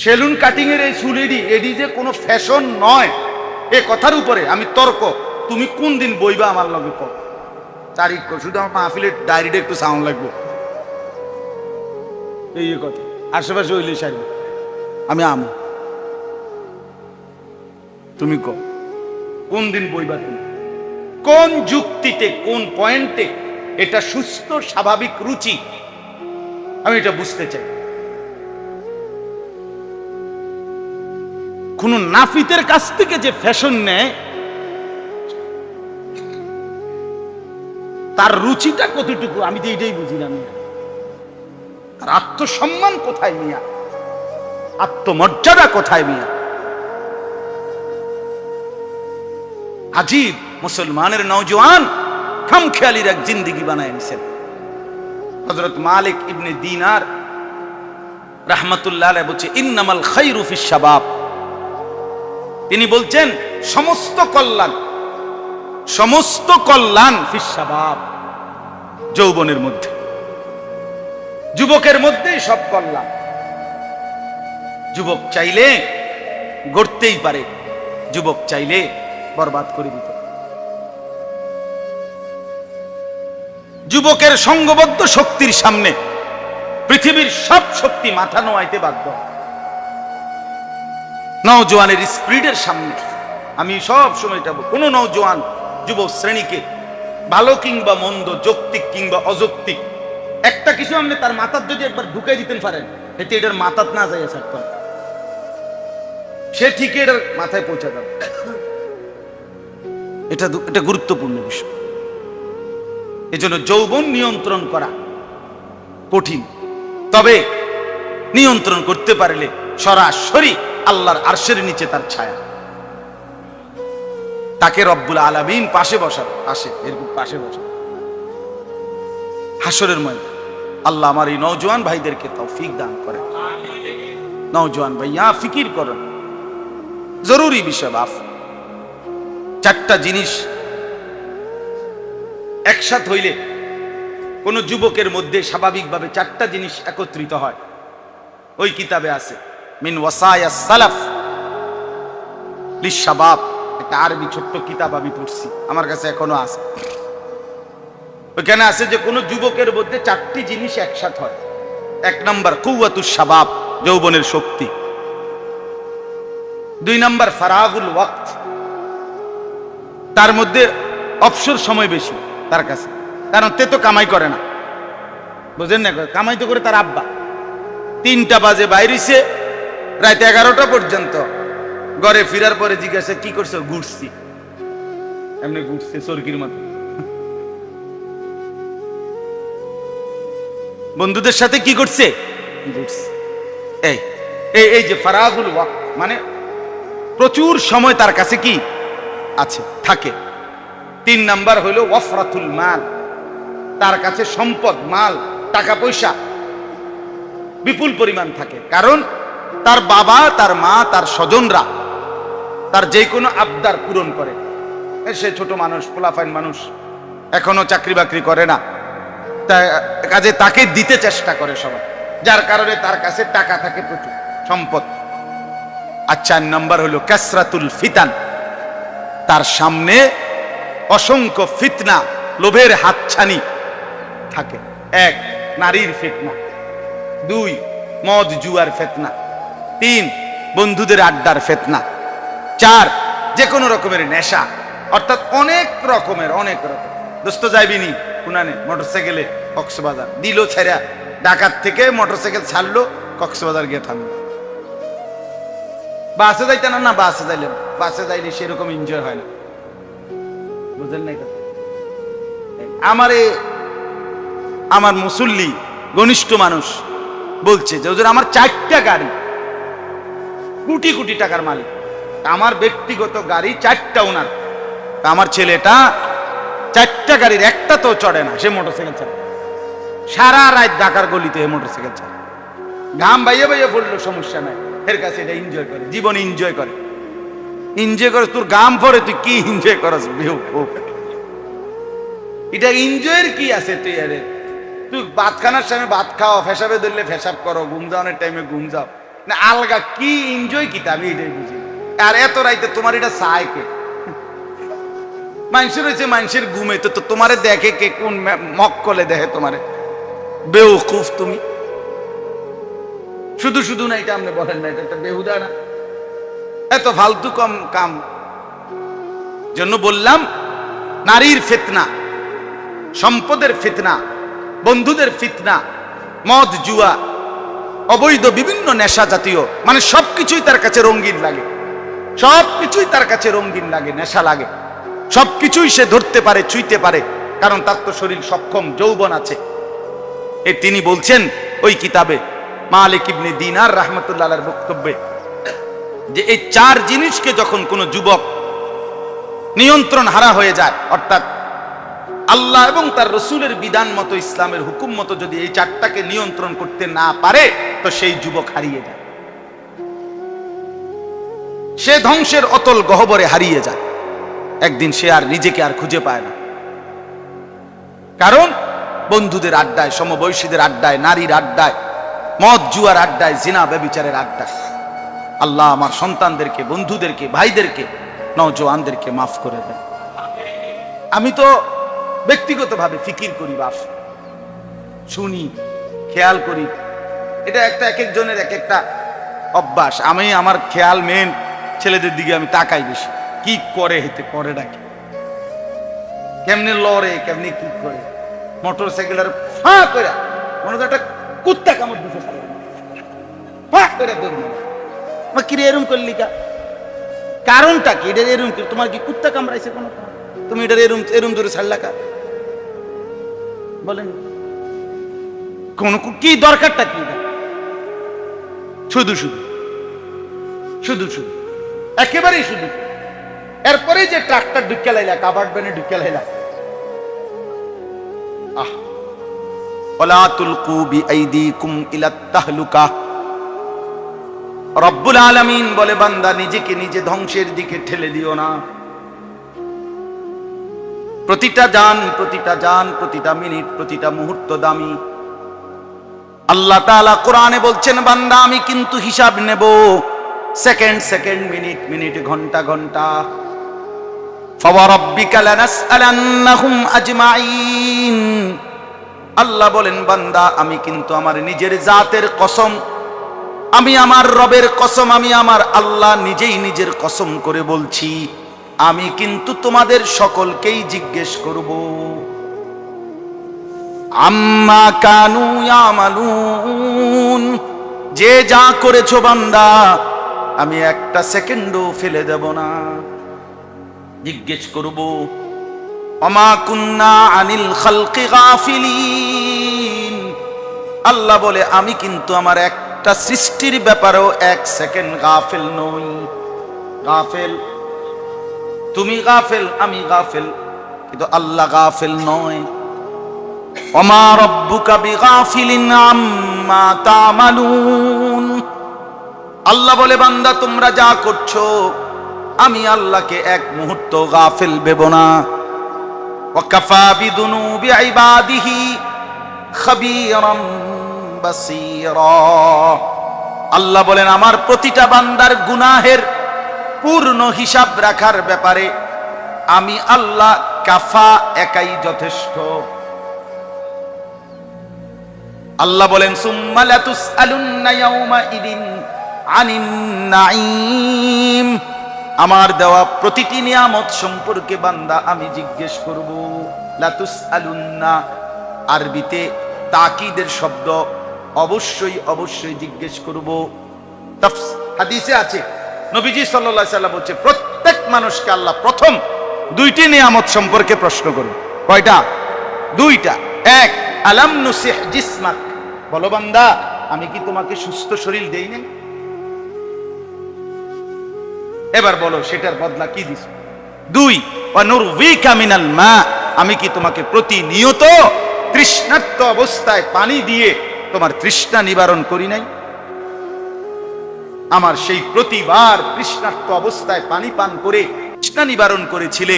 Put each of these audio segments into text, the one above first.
Salon cutting এর এই চুলেরই এডি যে কোনো ফ্যাশন নয়, এ কথার উপরে আমি তর্ক। তুমি কোন দিন বইবা আমার লগে কও, তারিখ কও, শুধু আমার মাহফিলের ডায়েরিটা একটু সাউন্ড লাগবে, এই কথা। আশেপাশে হইলে সারি আমি আমো, তুমি কও কোন দিন বইবা, তুমি কোন যুক্তিতে, কোন পয়েন্টে এটা সুস্থ স্বাভাবিক রুচি, আমি এটা বুঝতে চাই। কোন নাফিতের কাছ থেকে যে ফ্যাশন নেয় তার রুচিটা কতটুকু আমি তো এটাই বুঝি না। তার আত্মসম্মান কোথায় মিয়া, আত্মমর্যাদা কোথায় মিয়া? আজীব মুসলমানের নওজোয়ান খামখেয়ালির এক জিন্দেগি বানায় নিছেন। হযরত মালিক ইবনে দিনার রাহমাতুল্লাহ আলাইহি বলছে ইন্নামাল খায়রু ফিশ শাবাব, তিনি বলছেন সমস্ত কল্যাণ ফিশ শাবাব, যৌবনের মধ্যে, যুবকের মধ্যেই সব কল্যাণ। যুবক চাইলে গড়তেই পারে, যুবক চাইলে বরবাদ করে দিতে। যুবকের সংঘবদ্ধ শক্তির সামনে পৃথিবীর সব শক্তি মাথা নোয়াইতে বাধ্য। নওজোয়ানের স্পিরিটের সামনে আমি সব সময় যাব, কোন নওজোয়ান যুব শ্রেণীকে ভালো কিংবা মন্দ, যৌক্তিক কিংবা অযৌক্তিক একটা কিছু আপনি তার মাথার যদি একবার ঢুকাই দিতেন পারেন, এতে এটার মাথাত না যাইয়া থাকতেন, সে ঠিকই এটার মাথায় পৌঁছে যাবে। এটা গুরুত্বপূর্ণ বিষয়। এজন্য যৌবন নিয়ন্ত্রণ করা কঠিন, তবে নিয়ন্ত্রণ করতে পারলে সরাসরি আল্লাহর আরশের নিচে তার ছায়া, তাকে রব্বুল আলামিন পাশে বসার, এরকম পাশে বসার হাসরের ময়দান। আল্লাহ আমার এই নওজোয়ান ভাইদেরকে তৌফিক দান করে। নওজোয়ান ভাইয়া ফিকির করেন, জরুরি বিষয় বাপ। চারটা জিনিস একসাথ হইলে কোন যুবকের মধ্যে স্বাভাবিকভাবে চারটা জিনিস একত্রিত হয়। ওই কিতাবে আছে মিন ওয়াসায়াস সালাফ লিশাবাব, একটা আরবি ছোট্ট কিতাব আমি পড়ছি, আমার কাছে এখনো আছে। ওইখানে আছে যে কোন যুবকের মধ্যে চারটি জিনিস একসাথ হয়। এক নাম্বার কুওয়াতুশ শাবাব, যৌবনের শক্তি। দুই নাম্বার ফারাগুল ওয়াক্ত, তার মধ্যে অবসর সময় বেশি তার কাছে, কারণ তে তো কামাই করে না, বুঝেন না, কামাই তো করে তার আব্বা। 3টা বাজে বাইরেছে, রাত 11টা পর্যন্ত, ঘরে ফিরার পরে জিজ্ঞাসা কি করছো, ঘুরছি, এমনি ঘুরছে চরকির মতো, বন্ধুদের সাথে কি করছে, ঘুরছে। এই যে ফারাগুল ওয়াক্ত মানে প্রচুর সময় তার কাছে কি আছে, থাকে। 3 নাম্বার হইল ওয়াফরাতুল মাল, তার কাছে সম্পদ, মাল, টাকা পয়সা বিপুল পরিমাণ থাকে, কারণ তার বাবা, তার মা, তার স্বজনরা তার যে কোনো আবদার পূরণ করে। সে ছোট মানুষ, পোলাফাইন মানুষ, এখনো চাকরি বাকরি করে না, কাজে তাকে দিতে চেষ্টা করে সবাই, যার কারণে তার কাছে টাকা থাকে, প্রচুর সম্পদ। আর 4 নাম্বার হলো কাসরাতুল ফিতান, তার সামনে অসংখ্য ফিতনা, লোভের হাতছানি থাকে। 1 নারীর ফিতনা, 2 মদ জুয়ার ফিতনা, 3 বন্ধুদের আড্ডার ফিতনা, 4 যে কোনো রকমের নেশা, অর্থাৎ অনেক রকমের দোস্ত যাইবিনি কুনানে মোটরসাইকেলে কক্সবাজার দিল, ছেড়া ঢাকার থেকে মোটরসাইকেল ছাড়লো, কক্সবাজার গিয়ে থামলো। বাসে যাইতে না, বাসে যাইলে, বাসে যাইলে সেরকম এনজয় হয় না, বুঝলেন না? আমার মুসল্লি ঘনিষ্ঠ মানুষ বলছে যে হুজুর আমার 4টা গাড়ি, কোটি কোটি টাকার মালিক, আমার ব্যক্তিগত গাড়ি 4টা ওনার, আমার ছেলেটা 4টা গাড়ির একটা তো চড়ে না, সে মোটরসাইকেল চালায়, সারা রাত ঢাকার গলিতে মোটরসাইকেল চালায়, ঘাম বাইয়ে বাইয়ে পড়লো সমস্যা নাই, এর কাছে এটা এনজয় করে, জীবন এনজয় করে। তোর গাম পরে তুই কি এনজয় করস? এটা এনজয়ের কি আছে? তুই ভাত খানার সময় ভাত খাও, ফেসাবে ধরলে ফেসাব করো, ঘুম যাওয়ানোর টাইমে ঘুম যাও, না আলগা কি এনজয় কিতা আমি এটাই বুঝি। আর এত রাইতে তোমার এটা চায় কে? মানুষের হয়েছে মানুষের ঘুমে তো তোমারে দেখে কে? কোন মক্কলে দেখে তোমারে? বেউকুফ তুমি। শুধু শুধু না এটা আপনি বলেন না, এটা একটা বেহুদা না? এত ফালতু কম কাম জন্য বললাম, নারীর ফিতনা, সম্পদের ফিতনা, বন্ধুদের ফিতনা, মদ জুয়া, অবৈধ বিভিন্ন নেশা জাতীয়, মানে সবকিছুই তার কাছে রঙিন লাগে, সবকিছুই তার কাছে রঙিন লাগে, নেশা লাগে, সবকিছুই সে ধরতে পারে, ছুঁইতে পারে, কারণ তার তো শরীর সক্ষম, যৌবন আছে। তিনি বলছেন ওই কিতাবে মালিক ইবনে দিনার রাহমাতুল্লাহ আলাইহির বক্তব্যে যে এই চার জিনিসকে যখন কোন যুবক নিয়ন্ত্রণ হারা হয়ে যায়, অর্থাৎ আল্লাহ এবং তার রসুলের বিধান মতো, ইসলামের হুকুম মতো যদি এই চারটাকে নিয়ন্ত্রণ করতে না পারে, তো সেই যুবক হারিয়ে যায়, সে ধ্বংসের অতল গহ্বরে হারিয়ে যায়। একদিন সে আর নিজেকে আর খুঁজে পায় না, কারণ বন্ধুদের আড্ডায়, সমবয়সীদের আড্ডায়, নারীর আড্ডায়, মদ জুয়ার আড্ডায়, জিনা ব্যভিচারের আড্ডায়। আল্লাহ আমার সন্তানদেরকে, বন্ধুদেরকে, ভাইদেরকে, নওজোয়ানদেরকে মাফ করে দেন। আমি তো ব্যক্তিগতভাবে ফিকির করি, বাস শুনি, খেয়াল করি, এটা একটা এক একজনের এক একটা অভ্যাস। আমি আমার খেয়াল মেন ছেলেদের দিকে আমি তাকাই বেশি, কি করে হেতে করে ডাকে, কেমনে লড়ে, কেমনে কি করে, মোটর সাইকেলের ফা করে মনে একটা কুত্তা কামড় দিতে ফা করে দৌড় কি এরম করলি কা? কারণটা কি? এটা এরম কি? তোমার কি কুত্তা কামড়াইছে কোনো? তুমি এটা এরম এরম ধরে ছাড়লা কা? বলেন কোন কি দরকারটা কি? শুধু শুধু শুধু শুধু একেবারেই শুধু। এরপরে যে ট্রাক্টর ঢুকে লাইলা, কাভার্ড ভ্যানে ঢুকে লাইলা, আহ ওয়ালা তুলকু বিআইদিকুম ইলাত তাহলুকা। রব্বুল আলামিন বলে, বান্দা নিজেকে নিজে ধ্বংসের দিকে ঠেলে দিও না। প্রতিটা জান, প্রতিটা মিনিট, প্রতিটা মুহূর্ত দামি। আল্লাহ তাআলা কোরআনে বলছেন, বান্দা আমি কিন্তু হিসাব নেব, সেকেন্ড সেকেন্ড, মিনিট মিনিট, ঘন্টা ঘন্টা। ফাওয়ারাব্বিকা লানাসআলান্নাহুম আজমাইন। আল্লাহ বলেন, বান্দা আমি কিন্তু আমার নিজের জাতের কসম, আমি আমার রবের কসম, আমি আমার আল্লাহ নিজেই নিজের কসম করে বলছি, আমি কিন্তু তোমাদের সকলকেই জিজ্ঞেস করব। আম্মা কানু ইয়ামালুন, যে যা করেছো বান্দা আমি একটা সেকেন্ডও ফেলে দেব না, জিজ্ঞেস করব। ওমা কুন্না আনিল খালকি গাফিলিন। আল্লাহ বলে, আমি কিন্তু আমার একটা সৃষ্টির ব্যাপারেও এক সেকেন্ড গাফেল নই। গাফেল তুমি, গাফেল আমি, গাফেল কিন্তু আল্লাহ গাফেল নয়। ওমা রব্বুকা বিগাফিলিন আম্মা তা'মালুন। আল্লাহ বলে, বান্দা তোমরা যা করছো আমি আল্লাহকে এক মুহূর্ত গাফেল ভেবো না। ওয়াকাফা বিদুনুবি ইবাদিহি খাবীরাম বাসীরা। আল্লাহ বলেন, আমার প্রতিটা বান্দার গুনাহের পূর্ণ হিসাব রাখার ব্যাপারে আমি আল্লাহ কাফা, একাই যথেষ্ট। আল্লাহ বলেন, সুম্মা লাতুসআলুন্না ইয়াওমাইদিন আনিন নাঈম। আমার দেওয়া প্রতিটি নিয়ামত সম্পর্কে বান্দা আমি জিজ্ঞেস করব। লাতুসআলুন্না আরবিতে তাকিদের শব্দ, অবশ্যই অবশ্যই জিজ্ঞেস করব। হাদিসে আছে নবীজি সাল্লাল্লাহু আলাইহি সাল্লাম বলছে, প্রত্যেক মানুষকে আল্লাহ প্রথম দুইটি নিয়ামত সম্পর্কে প্রশ্ন করবে। কয়টা? দুইটা। এক, আলাম নুসিহ জিসমাক, বলো বান্দা আমি কি তোমাকে সুস্থ শরীর দেই নাই? এবার বলো সেটার বদলা কি দিস? দুই, ওয়া নুরবিকা মিনাল মা, আমি কি তোমাকে প্রতিনিয়ত তৃষ্ণার্ত অবস্থায় পানি দিয়ে তোমার তৃষ্ণা নিবারণ করি নাই? আমার সেই প্রতিবার তৃষ্ণার্ত অবস্থায় পানি পান করে তৃষ্ণা নিবারণ করেছিলে,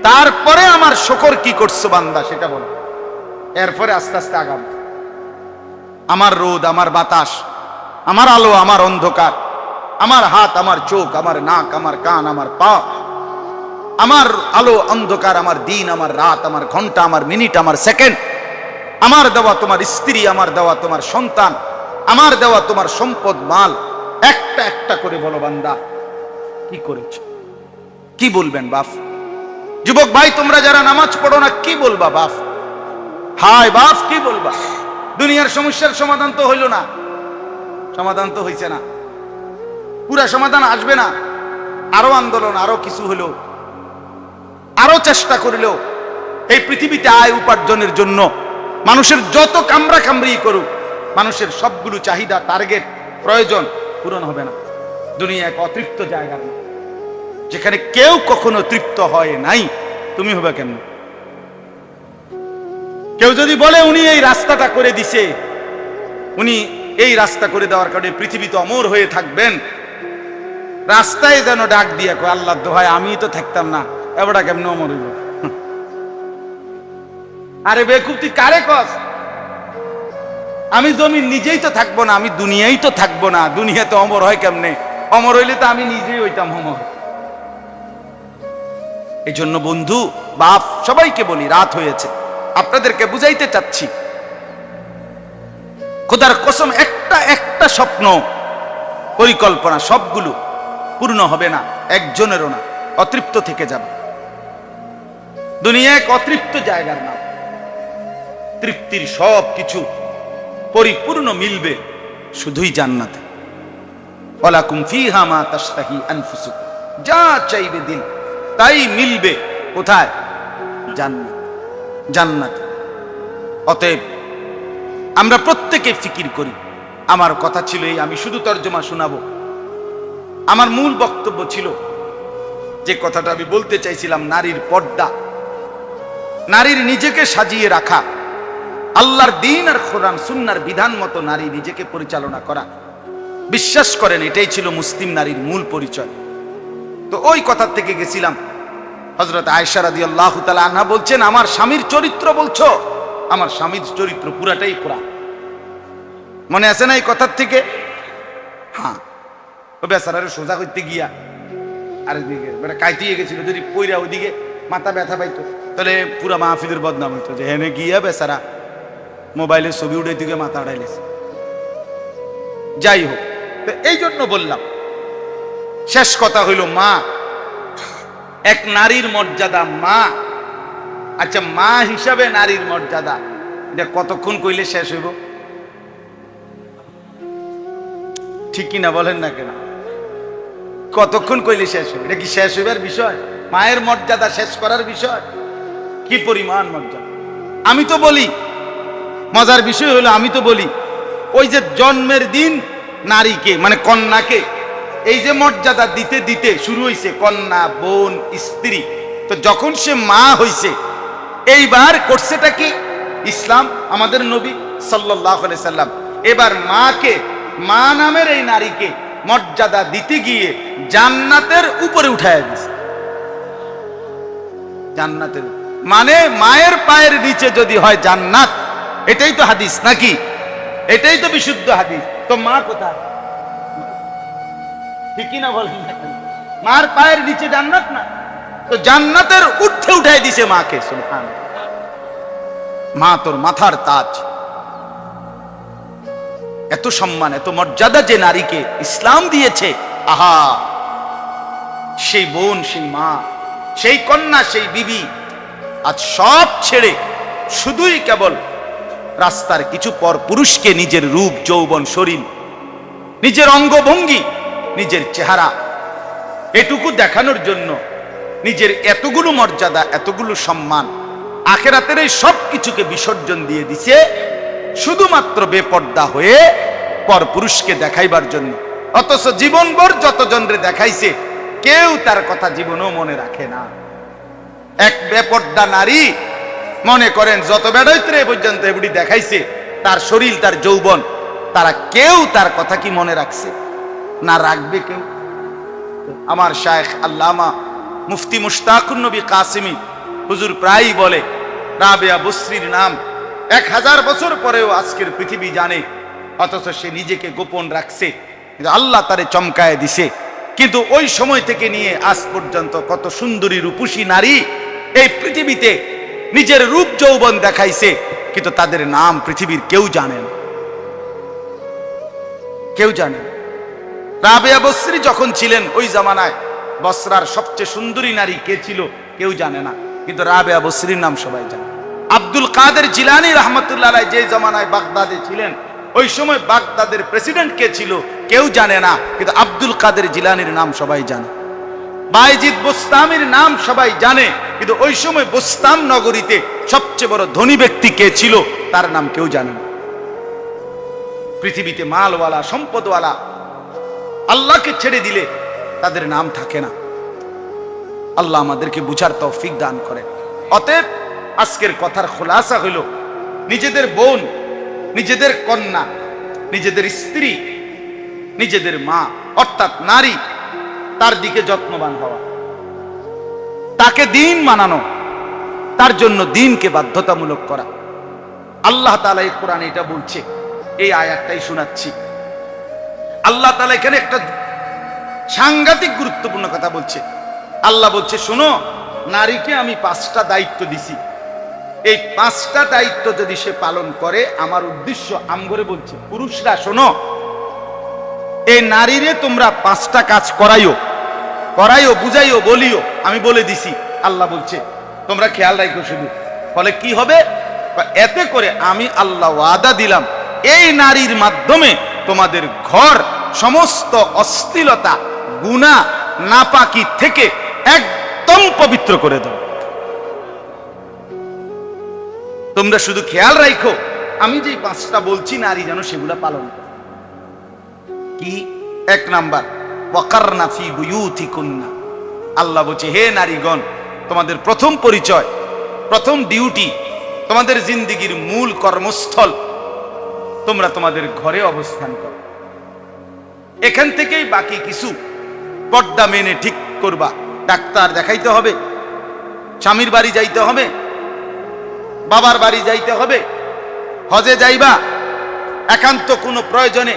তারপরে আমার শুকর কি করছো বান্দা সেটা বলো। এরপরে আস্তে আস্তে আগাম। আমার রোদ, আমার বাতাস, আমার আলো আমার অন্ধকার, আমার হাত আমার চোখ, আমার নাক আমার কান, আমার পা, আমার আলো অন্ধকার, আমার দিন আমার রাত, আমার ঘন্টা আমার মিনিট আমার সেকেন্ড, আমার দেওয়া তোমার স্ত্রী, আমার দেওয়া তোমার সন্তান, আমার দেওয়া তোমার সম্পদ মাল, একটা একটা করে বলো বান্দা কি করেছ? কি বলবেন বাপ? যুবক ভাই তোমরা যারা নামাজ পড়ো না, কি বলবা বাপ? হায় বাপ কি বলবা? দুনিয়ার সমস্যার সমাধান তো হইল না, সমাধান তো হইছে না, পুরা সমাধান আসবে না। আরো আন্দোলন, আরো কিছু হলো, আরো চেষ্টা করিলেও এই পৃথিবীতে আয় উপার্জনের জন্য মানুষের যত কামরা কামড়ি করুক, মানুষের সবগুলো চাহিদা, টার্গেট, প্রয়োজন পূরণ হবে না। দুনিয়া এক অতৃপ্ত জায়গা, যেখানে কেউ কখনো তৃপ্ত হয় নাই, তুমি হবে কেন? কেউ যদি বলে উনি এই রাস্তাটা করে দিছে, উনি এই রাস্তা করে দেওয়ার কারণে পৃথিবীতে অমর হয়ে থাকবেন, রাস্তায় যেন ডাক দিয়া কয় আল্লাহ দোহাই আমি তো থাকতাম না, এবারটা কেমন অমর হইব? আরে বেকুব তুই কারে কস? আমি জমি নিজেই তো থাকবো না, আমি দুনিয়াই তো থাকবো না, দুনিয়াতে অমর হয় কেমনে? অমর হইলে তো আমি নিজেই হইতাম অমর। এই জন্য বন্ধু বাপ সবাইকে বলি, রাত হয়েছে, আপনাদেরকে বুঝাইতে চাচ্ছি, খোদার কসম একটা একটা স্বপ্ন পরিকল্পনা সবগুলো পূর্ণ হবে না, একজনেরও না, অতৃপ্ত থেকে যাবে। দুনিয়া এক অতৃপ্ত জায়গার নাম, তৃপ্তির সব কিছু পরিপূর্ণ মিলবে শুধুই জান্নাতে। ওয়ালাকুম ফিহা মা তাশতাহি আনফুসুকুম, যা চাইবে দিল তাই মিলবে কোথায়? জান্নাত, জান্নাতে। অতএব আমরা প্রত্যেকে ফিকির করি। আমার কথা ছিল এই, আমি শুধু তর্জমা শোনাবো। আমার মূল বক্তব্য ছিল যে কথাটা আমি বলতে চাইছিলাম, নারীর পর্দা, নারীর নিজেকে সাজিয়ে রাখা, আল্লাহর দ্বীন আর কোরআন সুন্নাহর বিধান মতো নারী নিজেকে পরিচালনা করা। বিশ্বাস করেন এটাই ছিল মুসলিম নারীর মূল পরিচয়। তো ওই কথা থেকে গেছিলাম, হযরত আয়েশা রাদিয়াল্লাহু তাআলা আনহা বলছেন, আমার স্বামীর চরিত্র বলছো, আমার স্বামীর চরিত্র পুরাটাই কোরআন। মনে আছে না এই কথার থেকে? হ্যাঁ, ও বেচারারে সোজা করতে গিয়া আরেকদিকে মানে কাইতিয়ে গেছিল, যদি পইরা ওইদিকে মাথা ব্যথা পাইতো তাহলে পুরা মাহফিলের বদনাম হইতো, যে হেনে গিয়া বেচারা মোবাইলের ছবি উঠাই দিকে মাথা আড়াইলেছে। যাই হোক, তো এই জন্য বললাম, শেষ কথা হইল মা, এক নারীর মর্যাদা মা। আচ্ছা, মা হিসাবে নারীর মর্যাদা এটা কতক্ষণ কইলে শেষ হইব? ঠিক কিনা বলেন না কেন? কতক্ষণ কইলে শেষ হইব? এটা কি শেষ হইবার বিষয়? মায়ের মর্যাদা শেষ করার বিষয়? কি পরিমাণ মর্যাদা! আমি তো বলি, মজার বিষয় হলো আমি তো বলি, ওই যে জন্মের দিন নারীকে মানে কন্যাকে এই যে মর্যাদা দিতে দিতে শুরু হইছে, কন্যা, বোন, স্ত্রী, তো যখন সে মা হইছে, এইবার করছেটা কি? ইসলাম, আমাদের নবী সাল্লাল্লাহু আলাইহি সাল্লাম এবার মাকে, মা নামের এই নারীকে মর্যাদা দিতে গিয়ে জান্নাতের উপরে উঠায় দিছে। জান্নাতের মানে মায়ের পায়ের নিচে যদি হয় জান্নাত, এটাই তো হাদিস নাকি? এটাই তো বিশুদ্ধ হাদিস। তো মা কোথায়? ঠিকই না বলেন? মার পায়ের নিচে জান্নাত না, তো জান্নাতের উঠে উঠাই দিছে মাকে। সুবহানাল্লাহ, মা তোর মাথার তাজ। এত সম্মান, এত মর্যাদা যে নারীকে ইসলাম দিয়েছে, আহা, সেই বোন, সেই মা, সেই কন্যা, সেই বিবি আজ সব ছেড়ে শুধুই কেবল রাস্তার কিছু পর পুরুষকে নিজের রূপ, যৌবন, শরীর, নিজের অঙ্গভঙ্গি, নিজের চেহারা এটুকু দেখানোর জন্য নিজের এতগুলো মর্যাদা, এতগুলো সম্মান, আখিরাতের এই সব কিছুকে বিসর্জন দিয়ে দিছে শুধুমাত্র বেপর্দা হয়ে পর পুরুষকে দেখাইবার জন্য। অথচ জীবনভর যতজনরে দেখাইছে কেউ তার কথা জীবনেও মনে রাখে না। এক বেপর্দা নারী মনে করেন যত বেড়াইতে পর্যন্ত এগুলি দেখাইছে, তার শরীর, তার যৌবন, তারা কেউ তার কথা কি মনে রাখছে? না রাখবে কেউ। আমার শায়েখ আল্লামা মুফতি মুশতাকুন নবী কাসিমি হুজুর প্রায়ই বলে, রাবেয়া বসরির নাম 1000 বছর পরেও আজকের পৃথিবী জানে। অথচ সে নিজেকে গোপন রাখছে, কিন্তু আল্লাহ তারে চমকায় দিছে। কিন্তু ওই সময় থেকে নিয়ে আজ পর্যন্ত কত সুন্দরী রূপসী নারী এই পৃথিবীতে নিজের রূপ যৌবন দেখাইছে, কিন্তু তাদের নাম পৃথিবীর কেউ জানে না, কেউ জানে না। রাবেয়া বসরি যখন ছিলেন ওই জামানায় বসরার সবচেয়ে সুন্দরী নারী কে ছিল কেউ জানে না, কিন্তু রাবেয়া বসরির নাম সবাই জানে। আব্দুল কাদের জিলানী রহমতুল্লাহ আলাইহি যে জামানায় বাগদাদে ছিলেন ওই সময় বাগদাদের প্রেসিডেন্ট কে ছিল কেউ জানে না, কিন্তু আব্দুল কাদের জিলানীর নাম সবাই জানে। বায়েজিদ বোস্তামির নাম সবাই জানে, কিন্তু ওই সময় বোস্তাম নগরীতে সবচেয়ে বড় ধনী ব্যক্তি কে ছিল তার নাম কেউ জানে না। পৃথিবীতে মালওয়ালা সম্পদওয়ালা আল্লাহকে ছেড়ে দিলে তাদের নাম থাকে না। আল্লাহ আমাদেরকে বুঝার তৌফিক দান করে। অতএব আজকের কথার খোলাসা হইল, নিজেদের বোন, নিজেদের কন্যা, নিজেদের স্ত্রী, নিজেদের মা অর্থাৎ নারী, তার দিকে যত্নবান হওয়া, তাকে দিন মানানো, তার জন্য দিনকে বাধ্যতামূলক করা। আল্লাহ তাআলা এই কোরআনে এটা বলছে, এই আয়াতটাই শোনাচ্ছি। আল্লাহ তাআলা এখানে একটা সাংঘাতিক গুরুত্বপূর্ণ কথা বলছে। আল্লাহ বলছে, শোনো, নারীকে আমি 5টা দায়িত্ব দিছি, এই 5টা দায়িত্ব যদি সে পালন করে আমার উদ্দেশ্য আমগরে বলছে, পুরুষরা শোনো, এই নারীরে তোমরা 5টা কাজ করাইও, বুঝাইও, বলিও, আমি বলে দিছি। আল্লাহ বলছে তোমরা খেয়াল রাখো শুধু। ফলে কি হবে? এতে করে আমি আল্লাহ ওয়াদা দিলাম এই নারীর মাধ্যমে তোমাদের ঘর সমস্ত অশ্লীলতা, গুনাহ, নাপাকি থেকে একদম পবিত্র করে দেব। তোমরা শুধু খেয়াল রাখো, আমি যে 5টা বলছি নারী যেন সেগুলা পালন করে। কি? 1 নাম্বার, ওয়াকারনা ফি বুয়ুতিকুন্না। আল্লাহ বলছে, হে নারীগণ, তোমাদের প্রথম পরিচয়, প্রথম ডিউটি, তোমাদের জিন্দেগির মূল কর্মস্থল, তোমরা তোমাদের ঘরে অবস্থান করো। এখান থেকেই বাকি কিছু পর্দা মেনে ঠিক করবা। ডাক্তার দেখাইতে হবে, স্বামীর বাড়ি যাইতে হবে, বাবার বাড়ি যাইতে হবে, হজে যাইবা, একান্ত কোনো প্রয়োজনে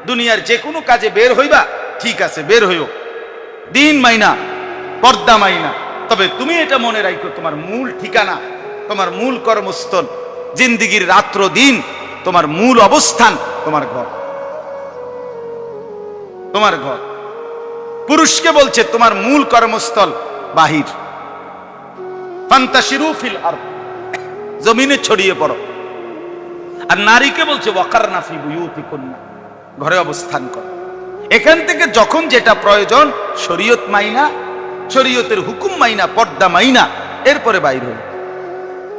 দুনিয়ার যে কোনো কাজে বের হইবা, ঠিক আছে, বের হইও, দিন মাইনা, পর্দা মাইনা। তবে তুমি এটা মনে রাখো, তোমার মূল ঠিকানা, তোমার মূল কর্মস্থল, জিন্দিগির রাত্র দিন, তোমার মূল অবস্থান তোমার ঘর, তোমার ঘর। পুরুষকে বলছে তোমার মূল কর্মস্থল বাহির, ফান্তাশিরু ফিল আরদ, জমিনে ছড়িয়ে পড়ো। আর নারীকে বলছে ওয়াকারনা ফি বুয়ুতিকুন্না, ঘরে অবস্থান করো। এখান থেকে যখন যেটা প্রয়োজন শরীয়ত মাইনা, শরীয়তের হুকুম মাইনা, পর্দা মাইনা, এরপরে বাইর হই।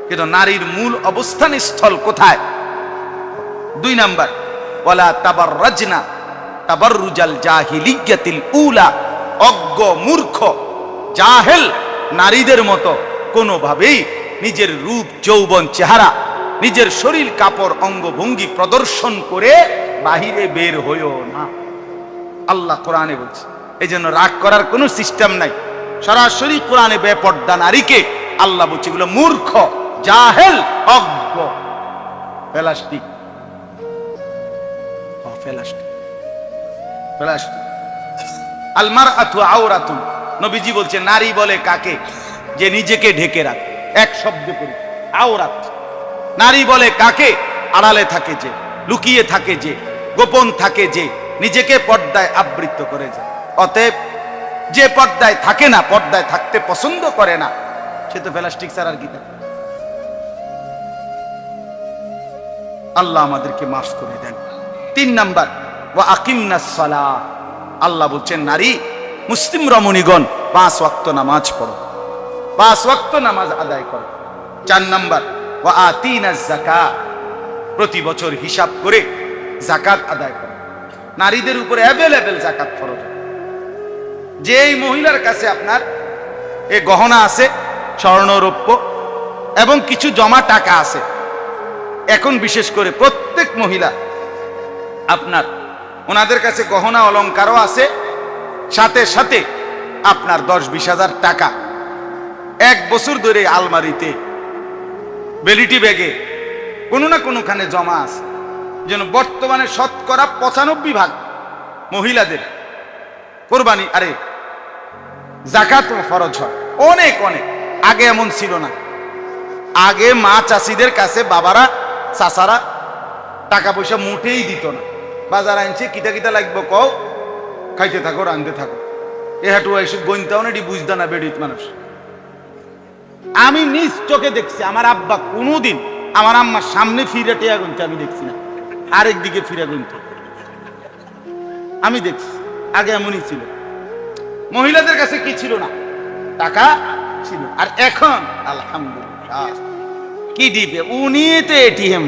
কিন্তু নারীর মূল অবস্থান স্থল কোথায়? 2 নাম্বার, ওয়ালা তাবাররাজনা তাবাররুজাল জাহিলিয়াতিল উলা। অজ্ঞ, মূর্খ, জাহেল নারীদের মতো কোনোভাবেই নিজের রূপ, যৌবন, চেহারা, নিজের শরীর, কাপড়, অঙ্গভঙ্গি প্রদর্শন করে বাহিরে বের হইও না। আল্লাহ কোরআনে বলছে। এই জন্য রাগ করার কোনো সিস্টেম নাই। সরাসরি কোরআনে বেপর্দা নারীকে আল্লাহ বলছে এগুলো মূর্খ, জাহেল, অজ্ঞ, প্লাস্টিক, আল মারআতু আওরাতুন। নবীজি বলছে নারী বলে কাকে? যে নিজেকে ঢেকে রাখে। এক শব্দে পড়ি, আওরাত। নারী বলে কাকে? আড়ালে থাকে যে, লুকিয়ে থাকে যে, গোপন থাকে যে, নিজেকে পর্দায় আবৃত করে যায়। অতএব যে পর্দায় থাকে না, পর্দায় থাকতে পছন্দ করে না, সে তো প্লাস্টিক ছাড়া আর কি থাকে। আল্লাহ আমাদেরকে মাফ করে দেন। 3 নাম্বার, ওয়া আকিমনাস সালাহ। আল্লাহ বলছেন নারী, মুসলিম রমণীগণ 5 ওয়াক্ত নামাজ পড়ো, 5 ওয়াক্ত নামাজ আদায় করো। 4 নাম্বার, ওয়া আতিনাজ যাকাত। প্রতি বছর হিসাব করে যাকাত আদায় করো। নারীদের উপরে অ্যাভেলেবেল যাকাত ফরজ। যেই মহিলার কাছে আপনার এই গহনা আছে, স্বর্ণ, রৌপ্য এবং কিছু জমা টাকা আছে, এখন বিশেষ করে প্রত্যেক মহিলা আপনার ওনাদের কাছে গহনা অলংকারও আছে, সাথে সাথে আপনার 10-20 হাজার টাকা 1 বছর ধরে আলমারিতে, বেলিটি ব্যাগে কোনো না কোনোখানে জমা আছে। যেন বর্তমানে শতকরা 95% মহিলাদের কোরবানি আরে যাকাত ফরজ হয়। অনেক অনেক আগে এমন ছিল না। আগে মা চাষিদের কাছে বাবারা চাচারা টাকা পয়সা মোটেই দিত না। বাজার আনছে কিতা কিতা লাগবে কও, খাইতে থাকো রাঁধতে থাকো, এ হাঁটু এসব গইনতাও না, এটি বুঝতা না বেডিত মানুষ। আমি নিজ চোখে দেখছি আমার আব্বা কোনোদিন আমার আম্মার সামনে ফিরে টেয়া গুনতে আমি দেখছি না, আরেক দিকে ফিরে গুনত আমি দেখছি। আগে এমনই ছিল, মহিলাদের কাছে কি ছিল না, টাকা ছিল। আর এখন আলহামদুলিল্লাহ কি দিবে, উনি তো এটিএম।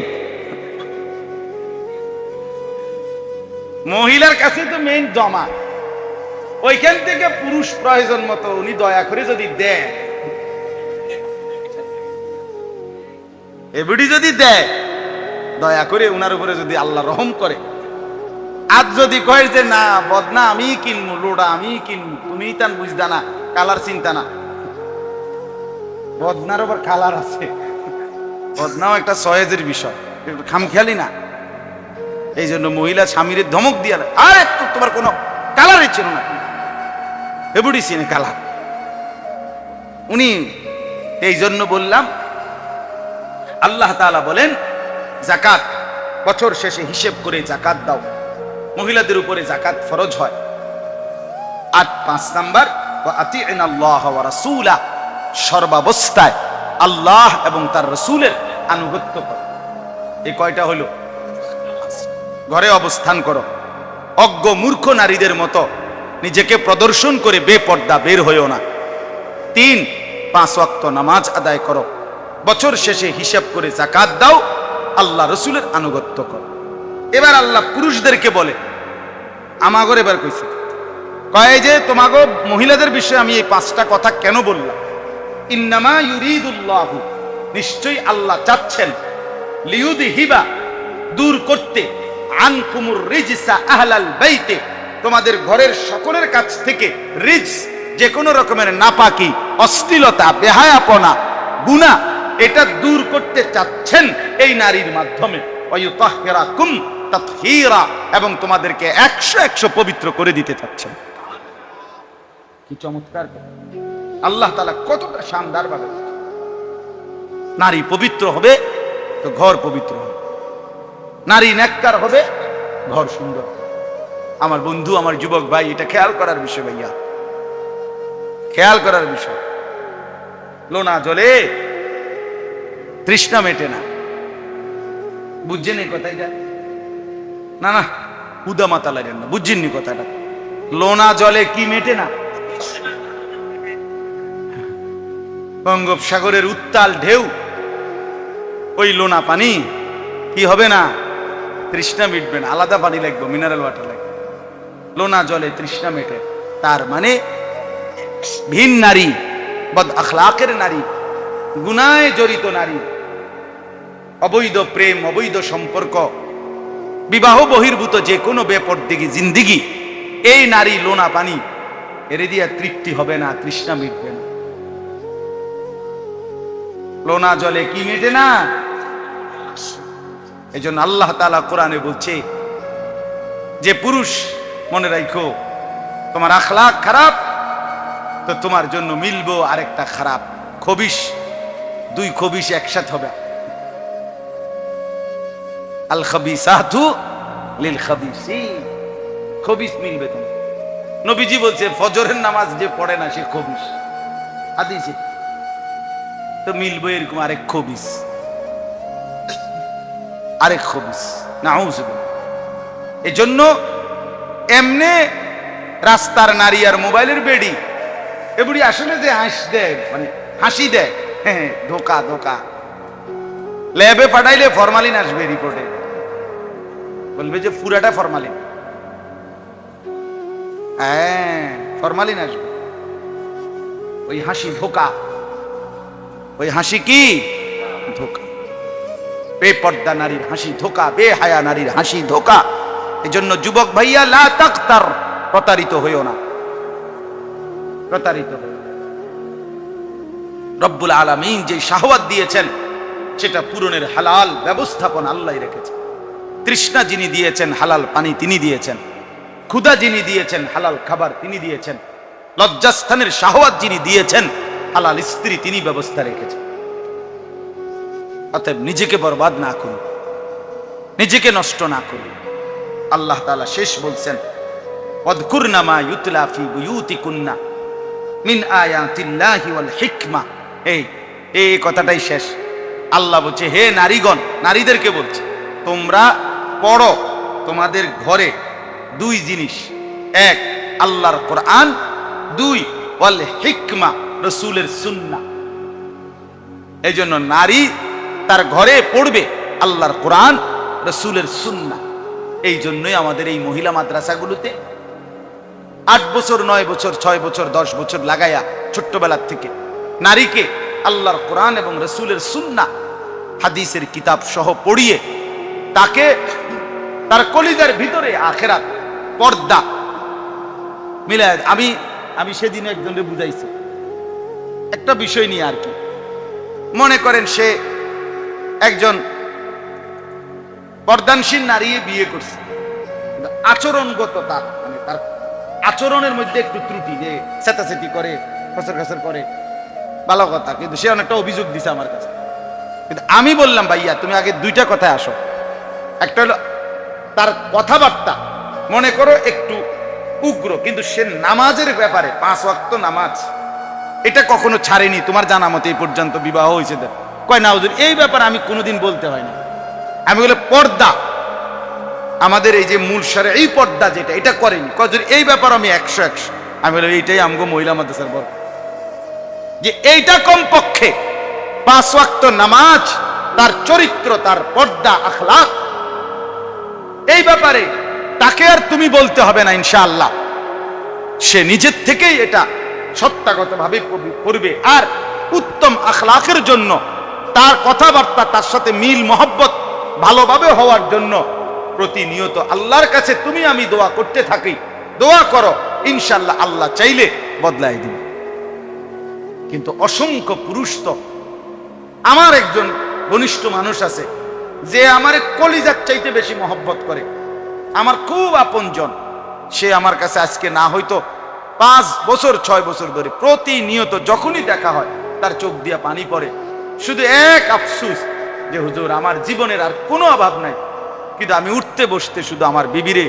মহিলার কাছে তো মেইন জমা, ওইখান থেকে পুরুষ প্রয়োজন মতো উনি দয়া করে যদি দেয়, এবিডি যদি দেয় দয়া করে উনার উপরে যদি আল্লাহ রহম করে। আজ যদি কয় যে না বদনা আমি কিনবো, লোডা আমি কিনবো, তুমি তান বুঝদা না, কালার চিন্তা না। বদনার আবার কালার আছে, বদনাও একটা সয়েজের বিষয়, খামখেয়ালি না। এই জন্য মহিলা স্বামীর ধমক দিয়ে আরে তোমার কোনো কালারই ছিল না, এবিডি চিনে কালার। উনি এই জন্য বললাম, আল্লাহ তাআলা বলেন যাকাত বছর শেষে হিসেব করে যাকাত দাও। মহিলাদের উপরে যাকাত ফরজ হয়। আর 5 নাম্বার ওয়া আতিইনাল্লাহ ওয়া রাসূলা, সর্বাবস্থায় আল্লাহ এবং তার রাসূলের আনুগত্য করো। এই কয়টা হলো? ঘরে অবস্থান করো, অজ্ঞ মূর্খ নারীদের মতো নিজেকে প্রদর্শন করে বেপর্দা বের হইও না। 3 5 ওয়াক্ত নামাজ আদায় করো, বছর শেষে হিসাব করে যাকাত দাও, আল্লাহ রসুলের আনুগত্য করো। এবার আল্লাহ পুরুষদেরকে বলে, আমাগর এবার কইছে কয় যে তোমাগো মহিলাদের বিষয়ে আমি এই 5টা কথা কেন বললাম। ইন্নামা ইউরিদুল্লাহু, নিশ্চয়ই আল্লাহ চাচ্ছেন, লিউযহিবা, দূর করতে, আনকুমুর রিজসা আহলাল বাইতে, তোমাদের ঘরের সকলের কাছ থেকে রিজস, যে কোনো রকমের নাপাকি, অশ্লীলতা, বেহায়াপনা, গুনাহ, এটা দূর করতে চাচ্ছেন এই নারীর মাধ্যমে। ওয়ায়ুতাহহিরাকুম তাতহীরা, এবং তোমাদেরকে 100 পবিত্র করে দিতে চাচ্ছেন। কি চমৎকার আল্লাহ তাআলা কতটা শানদার ভাবে। নারী পবিত্র হবে তো ঘর পবিত্র হবে, নারী নেককার হবে ঘর সুন্দর। আমার বন্ধু, আমার যুবক ভাই, এটা খেয়াল করার বিষয় ভাইয়া, খেয়াল করার বিষয়। লোনা জলে তৃষ্ণা মেটে না, বুঝছেন এই কথাটা? না না, হুদা মাতা লাগেন না, বুঝছেননি কথাটা? লোনা জলে কি মেটে না? বঙ্গোপসাগরের উত্তাল ঢেউ, ওই লোনা পানি কি হবে না? তৃষ্ণা মিটবে না, আলাদা পানি লাগবে, মিনারেল ওয়াটার লাগবে। লোনা জলে তৃষ্ণা মেটে, তার মানে ভিন নারী, বদ আখলাকের নারী, গুনাহে জড়িত নারী, অবৈধ প্রেম, অবৈধ সম্পর্ক, বিবাহ বহির্ভূত যে কোনো বেপরদিগি জিন্দিগি, এই নারী লোনা পানি এর দিয়া তৃপ্তি হবে না, তৃষ্ণা মিটবে না। লোনা জলে কি মেটে না? এই জন্য আল্লাহ তাআলা কোরআনে বলছে যে পুরুষ মনে রাখো, তোমার আখলাক খারাপ তো তোমার জন্য মিলবো আরেকটা খারাপ খবিশ, 2 খবিশ একসাথে হবে। আল খাবিসাতু লিল খাবিসিন, খবিশ মিলবে তোমার। নবীজি বলছে ফজরের নামাজ যে পড়ে না সে খবিশ, হাদিসে তো মিলবে এরকম আরেক খবিশ, আরেক খবিশ, নাউযুবিল্লাহ। এজন্য এমনে রাস্তার নারী আর মোবাইলের বেডি, এগুলি আসলে যে হাসি দেয়, মানে হাসি দেয়, হ্যাঁ ধোকা ধোকা। ল্যাবে পাঠাইলে ফরমালিন আসবে, রিপোর্টে বলবে যে পুরাটা ফরমালিন, হ্যাঁ ফরমালিন আসবে। ওই হাসি ধোকা, ওই হাসি কি ধোকা। বেপর্দা নারীর হাসি ধোকা, বেহায়া নারীর হাসি ধোকা। এজন্য যুবক ভাইয়া, লা তাকতার, প্রতারিত হইও না, প্রতারিত হইও। রব্বুল আলামিন যে শাহওয়াত দিয়েছেন সেটা পূরণের হালাল ব্যবস্থাপনা আল্লাহ রেখেছে। তৃষ্ণা যিনি দিয়েছেন হালাল পানি তিনি দিয়েছেন, ক্ষুধা যিনি দিয়েছেন হালাল খাবার তিনি দিয়েছেন, লজ্জাস্থানের শাহওয়াত যিনি দিয়েছেন হালাল স্ত্রী তিনি ব্যবস্থা রেখেছেন। অতএব নিজেকে বরবাদ না করুন, নিজেকে নষ্ট না করুন। আল্লাহ তাআলা শেষ বলছেন, ওয়াযকুরনা মা ইউতলা ফি বুয়ুতিকুন্না মিন আয়াতিল্লাহি ওয়াল হিকমা। এই কথাটাই শেষ। আল্লাহ বলছে, হে নারীগণ, নারীদেরকে বলছে, তোমরা পড়ো তোমাদের ঘরে দুই জিনিস, এক আল্লাহর কোরআন, দুই ওয়াল হিকমা রাসূলের সুন্নাহ। এই জন্য নারী তার ঘরে পড়বে আল্লাহর কোরআন, রাসূলের সুন্নাহ। এই জন্যই আমাদের এই মহিলা মাদ্রাসাগুলোতে 8 বছর 9 বছর 6 বছর 10 বছর লাগায়া ছোট্টবেলার থেকে নারীকে আল্লাহর কোরআন এবং রাসূলের সুন্নাহ হাদিসের কিতাব সহ পড়িয়ে তাকে তার কলিজার ভিতরে আখিরাত পর্দা মিলায়। আমি সেদিন একজনকে বুঝাইছি একটা বিষয় নিয়ে আর কি। মনে করেন সে একজন পর্দানশীল নারী বিয়ে করছে, আচরণগত তার মানে তার আচরণের মধ্যে একটু ত্রুটি, যে চেঁচাচেঁচি করে, খসর খসর করে, ভালো কথা, কিন্তু সে অনেকটা অভিযোগ দিছে আমার কাছে। কিন্তু আমি বললাম, ভাইয়া তুমি আগে দুইটা কথায় আসো। একটা হলো তার কথাবার্তা মনে করো একটু উগ্র, কিন্তু সে নামাজের ব্যাপারে 5 ওয়াক্ত নামাজ এটা কখনো ছাড়েনি তোমার জানা মতে এই পর্যন্ত বিবাহ হয়েছে কয় না হুজুর, এই ব্যাপারে আমি কোনোদিন বলতে হয়নি। আমি বলে পর্দা আমাদের এই যে মূল সারে এই পর্দা যেটা এটা করেনি, কয় এই ব্যাপার আমি 100 আমি বলে এইটাই আমগো মহিলা মাদ্রাসার বড়, যে এইটা কমপক্ষে 5 ওয়াক্ত নামাজ, তার চরিত্র, তার পর্দা আখলাক, এই ব্যাপারে তাকে আর তুমি বলতে হবে না ইনশাআল্লাহ। সে নিজের থেকেই এটা সত্যাগতভাবে করবে। আর উত্তম আখলাকের জন্য তার কথাবার্তা, তার সাথে মিল মহব্বত ভালোভাবে হওয়ার জন্য প্রতিনিয়ত আল্লাহর কাছে তুমি আমি দোয়া করতে থাকি। দোয়া করো, ইনশাআল্লাহ আল্লাহ চাইলে বদলাই দিবে। কিন্তু অসংখ্য পুরুষ তো, আমার একজন ঘনিষ্ঠ মানুষ আছে যে আমার কলিজার চাইতে বেশি মহব্বত করে, আমার খুব আপনজন। সে আমার কাছে আজকে না হয়তো 5 বছর 6 বছর ধরে প্রতিনিয়ত যখনই দেখা হয় তার চোখ দিয়া পানি পড়ে। শুধু এক আফসুস যে হুজুর আমার জীবনের আর কোনো অভাব নাই, কিন্তু আমি উঠতে বসতে শুধু আমার বিবিরে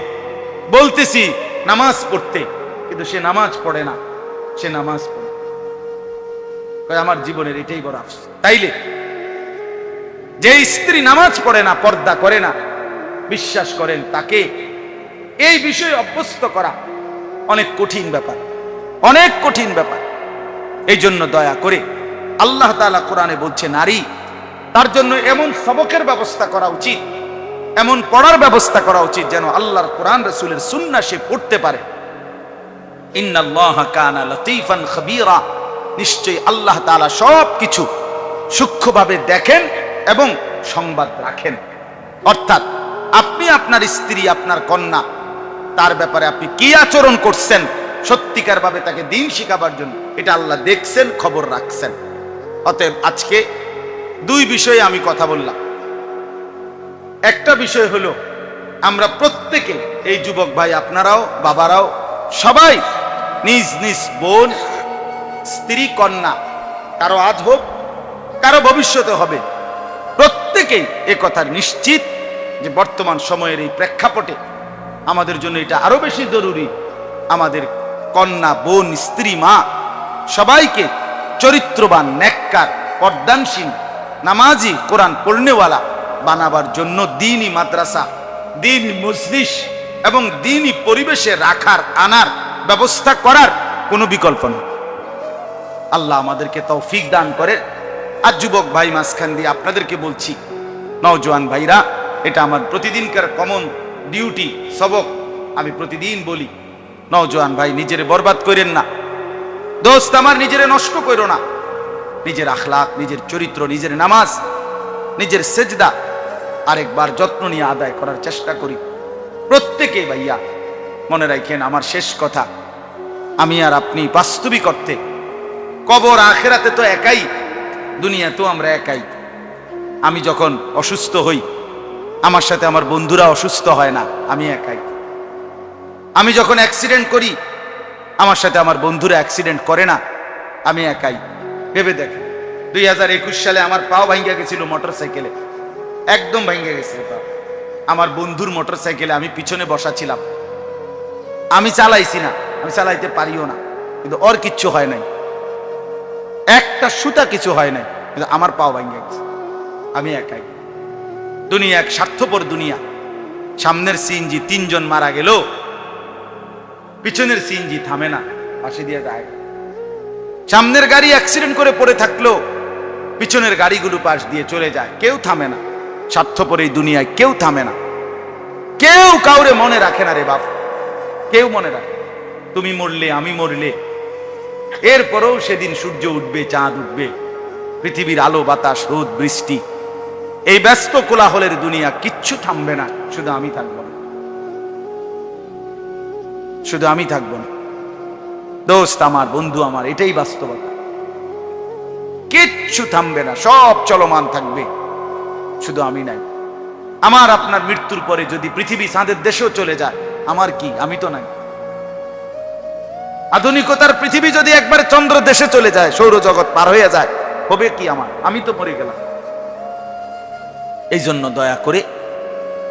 বলতেছি নামাজ পড়তে, কিন্তু সে নামাজ পড়ে না, সে নামাজ পড়ে। আমার জীবনের এটাই বড় আফসোস। তাইলে যে স্ত্রী নামাজ পড়ে না, পর্দা করে না, বিশ্বাস করেন তাকে এই বিষয়ে অভ্যস্ত করা অনেক কঠিন ব্যাপার, অনেক কঠিন ব্যাপার। এই জন্য দয়া করে আল্লাহ তাআলা কোরআনে বলছে, নারী তার জন্য এমন সবকের ব্যবস্থা করা উচিত, এমন পড়ার ব্যবস্থা করা উচিত যেন আল্লাহর কোরআন রাসূলের সুন্নাহ সে পড়তে পারে। ইন্নাল্লাহা কানা লতীফান খবীরা, নিশ্চয়ই আল্লাহ তাআলা সবকিছু সূক্ষ্মভাবে দেখেন এবং সংবাদ রাখেন। অর্থাৎ আপনি আপনার স্ত্রী, আপনার কন্যা, তার ব্যাপারে আপনি কি আচরণ করছেন সত্যিকার ভাবে তাকে দিন শিখাবার জন্য, এটা আল্লাহ দেখছেন, খবর রাখছেন। অতএব আজকে 2 বিষয়ে আমি কথা বললাম। একটা বিষয় হলো আমরা প্রত্যেকে, এই যুবক ভাই আপনারাও, বাবারাও, সবাই নিজ নিজ বোন, স্ত্রী, কন্যা, কারো আজ হোক কারো ভবিষ্যতে হবে, প্রত্যেকেই এ কথা নিশ্চিত যে বর্তমান সময়ের এই প্রেক্ষাপটে আমাদের জন্য এটা আরো বেশি জরুরি। আমাদের কন্যা, বোন, স্ত্রী, মা সবাইকে চরিত্রবান, নেককার, পর্দানশীল, নামাজি, কোরআন পড়নেওয়ালা বানাবার জন্য দ্বীনি মাদ্রাসা, দ্বীনি মজলিস এবং দ্বীনি পরিবেশে রাখার, আনার ব্যবস্থা করার কোনো বিকল্প নেই। আল্লাহ আমাদেরকে তৌফিক দান করে। আর যুবক ভাই, মাঝখান দিয়ে আপনাদেরকে বলছি, নওজোয়ান ভাইরা, এটা আমার প্রতিদিনকার কমন ডিউটি, সবক। আমি প্রতিদিন বলি, নওজোয়ান ভাই নিজেরে বরবাদ করেন না, দোস্ত আমার নিজেরে নষ্ট করো না। নিজের আখলাক, নিজের চরিত্র, নিজের নামাজ, নিজের সেজদা আরেকবার যত্ন নিয়ে আদায় করার চেষ্টা করি প্রত্যেকে। ভাইয়া মনে রাখেন, আমার শেষ কথা, আমি আর আপনি বাস্তবিক অর্থে কবর আখেরাতে তো একাই, দুনিয়াতেও আমরা একাই। আমি যখন অসুস্থ হই আমার সাথে আমার বন্ধুরা অসুস্থ হয় না, আমি একাই। আমি যখন অ্যাক্সিডেন্ট করি আমার সাথে আমার বন্ধুরা অ্যাক্সিডেন্ট করে না, আমি একাই। ভেবে দেখেন 2021 সালে আমার পাও ভাঙ্গা গেছিল মোটর সাইকেলে, একদম ভাঙ্গা গেছিল পা। আমার বন্ধুর মোটর সাইকেলে আমি পিছনে বসা ছিলাম, আমি চালাইছি না, আমি চালাইতে পারিও না, কিন্তু ওর কিচ্ছু হয় নাই, একটা সুতা কিছু হয় নাই, কিন্তু আমার পাও ভাঙ্গা গেছে। আমি একাই। দুনিয়া এক স্বার্থপর দুনিয়া। সামনের সিএনজি 3 জন মারা গেল, পিছনের সিএনজি থামে না, পাশে দিয়ে যায়। সামনের গাড়ি অ্যাক্সিডেন্ট করে পড়ে থাকলো, পিছনের গাড়িগুলো পাশ দিয়ে চলে যায়, কেউ থামে না। স্বার্থপর এই দুনিয়ায় কেউ থামে না, কেউ কাউরে মনে রাখে না রে বাপ, কেউ মনে রাখে। তুমি মরলে, আমি মরলে, এরপরেও সেদিন সূর্য উঠবে, চাঁদ উঠবে, পৃথিবীর আলো বাতাস রোদ বৃষ্টি, এই ব্যস্ত কোলাহলের দুনিয়া কিচ্ছু থামবে না, শুধু আমি থাকবো না, শুধু আমি থাকবো না। দোস্ত আমার, বন্ধু আমার, এটাই বাস্তবতা। কিচ্ছু থামবে না, সব চলমান থাকবে, শুধু আমি নাই। আমার আপনার মৃত্যুর পরে যদি পৃথিবী চাঁদের দেশেও চলে যায়, আমার কি? আমি তো নাই। আধুনিকতার পৃথিবী যদি একবার চন্দ্র দেশে চলে যায়, সৌরজগৎ পার হয়ে যায়, হবে কি আমার? আমি তো মরে গেলাম। এই জন্য দয়া করে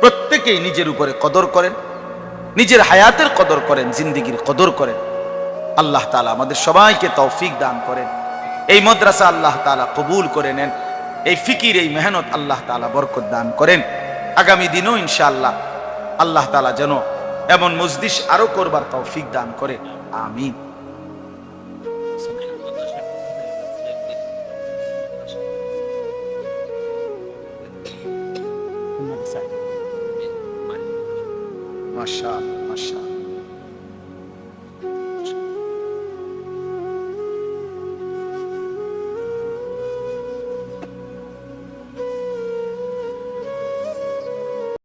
প্রত্যেকেই নিজের উপরে কদর করেন, নিজের হায়াতের কদর করেন, জিন্দেগির কদর করেন। আল্লাহ তাআলা আমাদের সবাইকে তৌফিক দান করেন। এই মাদ্রাসা আল্লাহ তাআলা কবুল করে নেন। এই ফিকির, এই মেহনত আল্লাহ তাআলা বরকত দান করেন। আগামী দিনও ইনশাআল্লাহ আল্লাহ তাআলা যেন এমন মজলিস আরো করবার তৌফিক দান করে। আমিন। মাশাআল্লাহ, মাশাআল্লাহ।